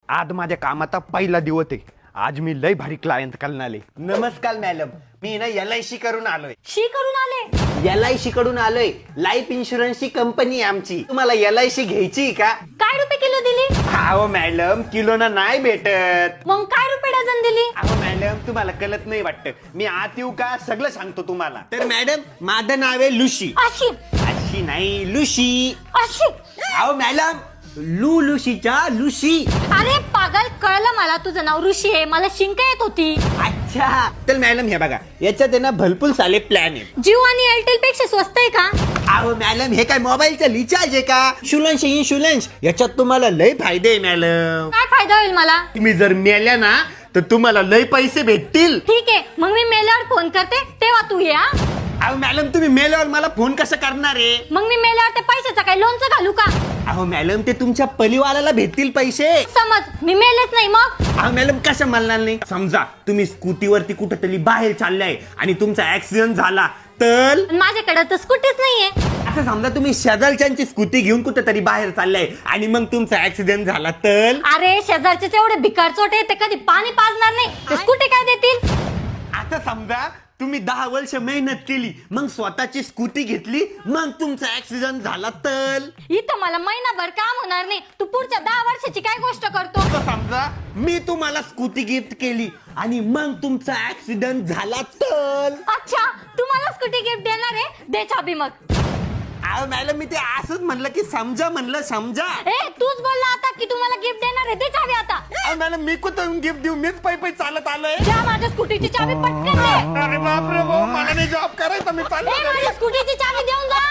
आज माझ्या कामाचा पहिला दिवस आहे. आज मी लय भारी क्लायंट आले. नमस्कार मॅडम, मी ना LIC करून आलोय. शी करून आले. LIC कडून आलोय. लाईफ इन्शुरन्सची कंपनी आमची. तुम्हाला LIC घ्यायची का? काय रुपये किलो दिली? अहो मॅडम, किलोना नाही भेटत. मग काय रुपये डझन दिली? अहो मॅडम, तुम्हाला कळत नाही वाटतं. मी आत येऊ का? सगळं सांगतो तुम्हाला. तर मॅडम, माझं नाव आहे लुशी. अशी अशी नाही, लुशी. अशी. अहो मॅडम, लुशीच्या लुशी. अरे पागल, कळलं मला तुझं नाव ऋषी आहे. मला शिंक येत होती. अच्छा. तर मॅडम हे बघा, याच्यात आहे ना भरपूर सारे प्लॅन आहेत. जिओ आणि एअरटेल पेक्षा स्वस्त आहे का? अहो मॅडम, हे काय मोबाईलचं रिचार्ज आहे का? इन्शुरन्स याच्यात तुम्हाला लय फायदे आहे मॅडम. काय फायदा होईल मला? तुम्ही जर मेल्या ना तर तुम्हाला लय पैसे भेटतील. ठीक आहे, मग मी मेल्यावर फोन करते तेव्हा तू ये. हा? अहो मॅडम, तुम्ही मेल्यावर मला फोन कसं करणार आहे? मग मी मेल्यावर ते पैशाचं काय लोणचं घालू का? अहो मॅडम, ते तुमच्या परिवाराला भेटतील पैसे. समज मी मेलेच नाही मग? अहो मॅडम, कसं म्हणणार नाही? समजा तुम्ही स्कूटीवरती कुठेतरी बाहेर चाललाय आणि तुमचा ऍक्सिडेंट झाला तर माझ्याकडे तर स्कूटीच नाहीये. असं समजा तुम्ही शेजारच्यांची स्कूटी घेऊन कुठेतरी बाहेर चाललाय आणि मग तुमचा ऍक्सिडेंट झाला तर? अरे शेजारचे एवढे भिकार चोटे ते कधी पाणी पाजणार नाही, ते स्कूटी काय देतील? आता समजा तुम्ही 10 वर्ष मेहनत केली, मग स्वतःची स्कूटी घेतली, मग तुमचा ऍक्सिडेंट झाला तर? इथं मला महिनाभर काम होणार नाही. तू पुढच्या 10 वर्षाची काय गोष्ट करतो? आता समजा मी तुम्हाला स्कूटी गिफ्ट केली आणि मग तुमचा ऍक्सिडेंट झाला तर? अच्छा, तू मला स्कूटी गिफ्ट देणार आहे? दे चाबी मग. अहो मॅडम, मी ते असंच म्हणलं की समजा समजा. ए, तूच बोलला आता की तू मला गिफ्ट देणार आहे. दे चाबी आता. अहो मॅडम, मी कुठून गिफ्ट देऊ? मीच पै चालत आलोय. द्या माझ्या स्कूटीची चाबी पटकन दे. अरे बापरे, मला नाही जॉब करायचा, मी ए, चाललो. माझ्या स्कूटीची चाबी देऊन जा.